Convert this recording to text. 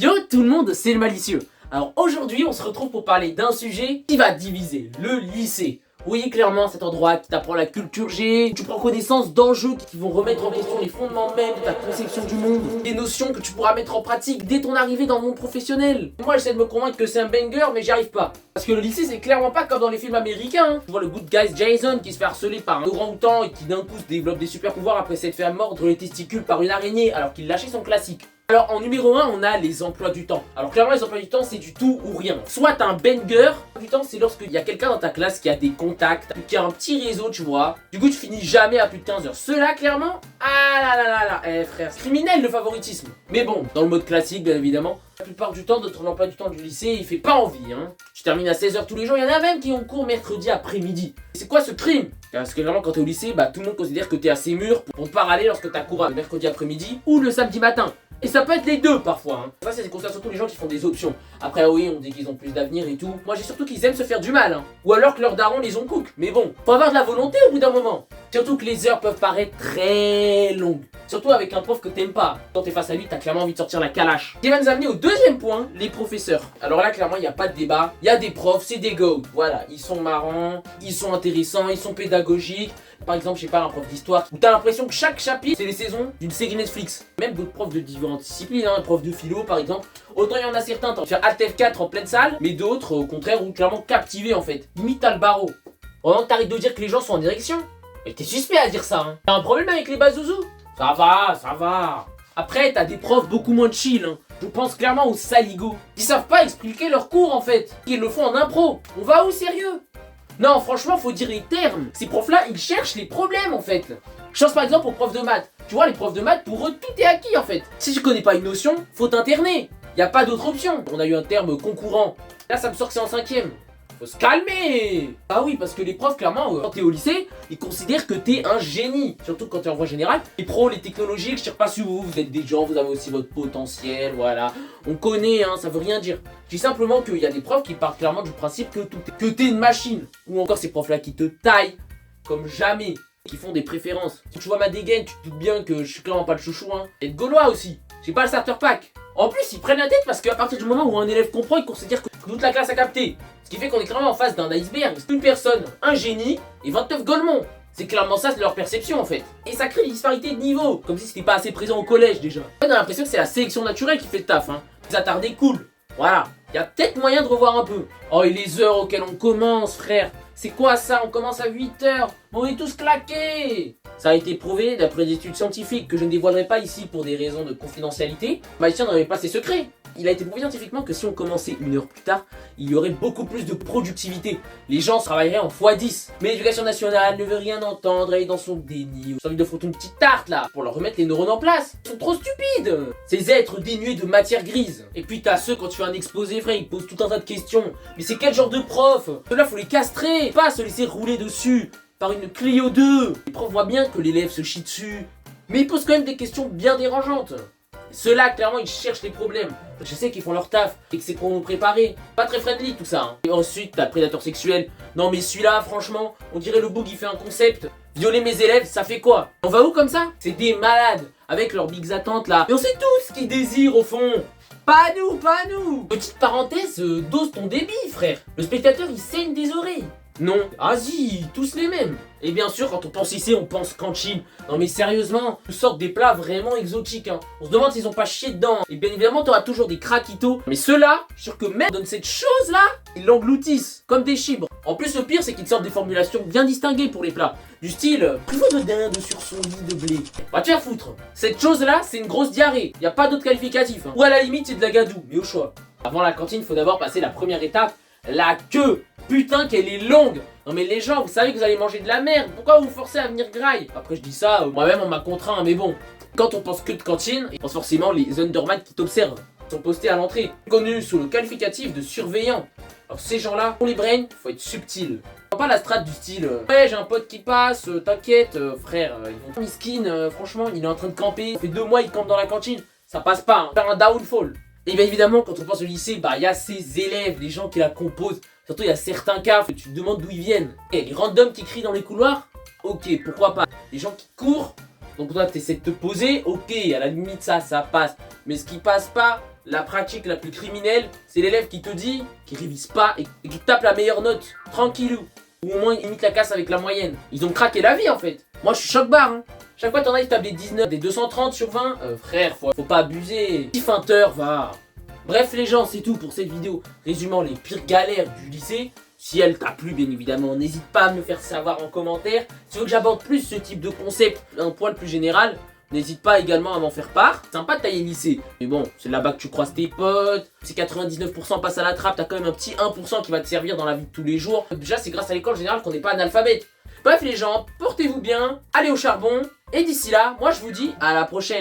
Yo tout le monde, c'est le malicieux. Alors aujourd'hui on se retrouve pour parler d'un sujet qui va diviser le lycée. Oui, clairement cet endroit qui t'apprend la culture G, tu prends connaissance d'enjeux qui vont remettre en question les fondements même de ta conception du monde, des notions que tu pourras mettre en pratique dès ton arrivée dans le monde professionnel. Moi j'essaie de me convaincre que c'est un banger mais j'y arrive pas. Parce que le lycée c'est clairement pas comme dans les films américains hein. Tu vois le good guy Jason qui se fait harceler par un orang-outan et qui d'un coup se développe des super pouvoirs après s'être fait mordre les testicules par une araignée alors qu'il lâchait son classique. Alors en numéro 1 on a les emplois du temps. Alors clairement les emplois du temps c'est du tout ou rien. Soit t'as un banger, du temps c'est lorsqu'il y a quelqu'un dans ta classe qui a des contacts, qui a un petit réseau tu vois. Du coup tu finis jamais à plus de 15 heures. Ceux-là clairement, ah là là là là, eh frère, c'est criminel le favoritisme. Mais bon, dans le mode classique bien évidemment, la plupart du temps notre emploi du temps du lycée il fait pas envie hein. Tu termines à 16 h tous les jours, il y en a même qui ont cours mercredi après-midi. C'est quoi ce crime? Parce que vraiment quand t'es au lycée, bah tout le monde considère que t'es assez mûr pour te parler lorsque t'as cours le mercredi après-midi ou le samedi matin. Et ça peut être les deux parfois hein. Ça c'est constat surtout les gens qui font des options. Après oui on dit qu'ils ont plus d'avenir et tout. Moi j'ai surtout qu'ils aiment se faire du mal hein. Ou alors que leurs darons les ont cook. Mais bon, faut avoir de la volonté au bout d'un moment. Surtout que les heures peuvent paraître très longues. Surtout avec un prof que t'aimes pas. Quand t'es face à lui t'as clairement envie de sortir la calache. Ce qui va nous amener au deuxième point, les professeurs. Alors là clairement il n'y a pas de débat. Il y a des profs, c'est des goats. Voilà, ils sont marrants, ils sont intéressants, ils sont pédagogiques. Par exemple, je sais pas, un prof d'histoire où t'as l'impression que chaque chapitre c'est les saisons d'une série Netflix. Même d'autres profs de différentes disciplines, hein, un prof de philo par exemple. Autant il y en a certains, t'as faire Alt F4 en pleine salle, mais d'autres au contraire ont clairement captivé en fait. Limite t'as le barreau. Pendant que t'arrêtes de dire que les gens sont en direction. Mais t'es suspect à dire ça hein. T'as un problème avec les bazouzous? Ça va, ça va. Après t'as des profs beaucoup moins chill hein. Je pense clairement aux saligots. Ils savent pas expliquer leurs cours en fait. Ils le font en impro. On va où sérieux? Non, franchement, faut dire les termes. Ces profs-là, ils cherchent les problèmes, en fait. Je pense par exemple aux profs de maths. Tu vois, les profs de maths, pour eux, tout est acquis, en fait. Si tu connais pas une notion, faut t'interner. Y a pas d'autre option. On a eu un terme concurrent. Là, ça me sort que c'est en 5ème. Faut se calmer. Ah oui, parce que les profs, clairement, quand t'es au lycée, ils considèrent que t'es un génie. Surtout quand t'es en voie générale. Les pros, les technologiques, je sais pas si vous êtes des gens, vous avez aussi votre potentiel, voilà. On connaît, hein, ça veut rien dire. Je dis simplement qu'il y a des profs qui partent clairement du principe que t'es une machine. Ou encore ces profs-là qui te taillent comme jamais. Qui font des préférences. Si tu vois ma dégaine, tu te doutes bien que je suis clairement pas le chouchou, hein. Et de gaulois aussi. J'ai pas le starter pack. En plus, ils prennent la tête parce qu'à partir du moment où un élève comprend, il considère que toute la classe a capté. Ce qui fait qu'on est clairement en face d'un iceberg. C'est une personne, un génie et 29 golemons. C'est clairement ça, c'est leur perception en fait. Et ça crée des disparités de niveau, comme si c'était pas assez présent au collège déjà. On a l'impression que c'est la sélection naturelle qui fait le taf, hein. Les attardés cool. Voilà. Y a peut-être moyen de revoir un peu. Oh, et les heures auxquelles on commence, frère. C'est quoi ça? On commence à 8 h. On est tous claqués. Ça a été prouvé d'après des études scientifiques que je ne dévoilerai pas ici pour des raisons de confidentialité. Magicien n'avait pas ses secrets. Il a été prouvé scientifiquement que si on commençait 1 heure plus tard, il y aurait beaucoup plus de productivité. Les gens travailleraient en x10. Mais l'éducation nationale ne veut rien entendre, elle est dans son déni. J'ai envie de foutre une petite tarte là, pour leur remettre les neurones en place. Ils sont trop stupides. Ces êtres dénués de matière grise. Et puis t'as ceux, quand tu fais un exposé, frère, ils posent tout un tas de questions. Mais c'est quel genre de prof? Ceux-là faut les castrer, pas se laisser rouler dessus par une Clio 2. Les profs voient bien que l'élève se chie dessus. Mais ils posent quand même des questions bien dérangeantes. Ceux-là, clairement, ils cherchent les problèmes. Je sais qu'ils font leur taf et que c'est pour nous préparer. Pas très friendly tout ça. Hein. Et ensuite, t'as le prédateur sexuel. Non mais celui-là, franchement, on dirait le boug, il fait un concept. Violer mes élèves, ça fait quoi? On va où comme ça? C'est des malades, avec leurs bigs attentes là. Et on sait tous ce qu'ils désirent au fond. Pas nous, pas nous. Petite parenthèse, dose ton débit, frère. Le spectateur, il saigne des oreilles. Non, vas-y, tous les mêmes. Et bien sûr, quand on pense lycée, on pense cantine. Non mais sérieusement, ils sortent des plats vraiment exotiques hein. On se demande s'ils ont pas chié dedans. Et bien évidemment, t'auras toujours des craquitos. Mais ceux-là, je suis sûr que même donne cette chose-là, ils l'engloutissent comme des chibres. En plus, le pire, c'est qu'ils sortent des formulations bien distinguées pour les plats. Du style, pivot de dinde sur son lit de blé. Va te faire foutre. Cette chose-là, c'est une grosse diarrhée. Y a pas d'autre qualificatif. Hein. Ou à la limite, c'est de la gadoue, mais au choix. Avant la cantine, faut d'abord passer la première étape, la queue. Putain qu'elle est longue. Non mais les gens, vous savez que vous allez manger de la merde. Pourquoi vous vous forcez à venir graille? Après je dis ça, moi-même on m'a contraint, mais bon. Quand on pense que de cantine, on pense forcément les underman qui t'observent. Sont postés à l'entrée. Connus sous le qualificatif de surveillant. Alors ces gens-là, pour les brains, faut être subtil. Pas la strate du style ouais j'ai un pote qui passe, t'inquiète frère, ils vont miskin, franchement il est en train de camper, ça fait 2 mois il campe dans la cantine, ça passe pas, hein. Faire un downfall. Et bien évidemment quand on pense au lycée, bah il y a ces élèves, les gens qui la composent. Surtout il y a certains cas, tu te demandes d'où ils viennent. Et les randoms qui crient dans les couloirs, ok pourquoi pas. Les gens qui courent, donc toi tu essaies de te poser, ok à la limite ça passe. Mais ce qui passe pas, la pratique la plus criminelle, c'est l'élève qui te dit qu'il révise pas et qui tape la meilleure note, tranquillou. Ou au moins il imite la casse avec la moyenne. Ils ont craqué la vie en fait. Moi je suis choc-barre hein. Chaque fois t'en as, ils tapent des 19, des 230 sur 20. Frère, faut pas abuser. Petit feinteur, va. Bref les gens, c'est tout pour cette vidéo résumant les pires galères du lycée. Si elle t'a plu, bien évidemment, n'hésite pas à me le faire savoir en commentaire. Si tu veux que j'aborde plus ce type de concept, un poil plus général, n'hésite pas également à m'en faire part. C'est sympa de tailler lycée, mais bon, c'est là-bas que tu croises tes potes. Si 99% passent à la trappe, t'as quand même un petit 1% qui va te servir dans la vie de tous les jours. Déjà, c'est grâce à l'école générale qu'on n'est pas analphabète. Bref les gens, portez-vous bien, allez au charbon. Et d'ici là, moi je vous dis à la prochaine.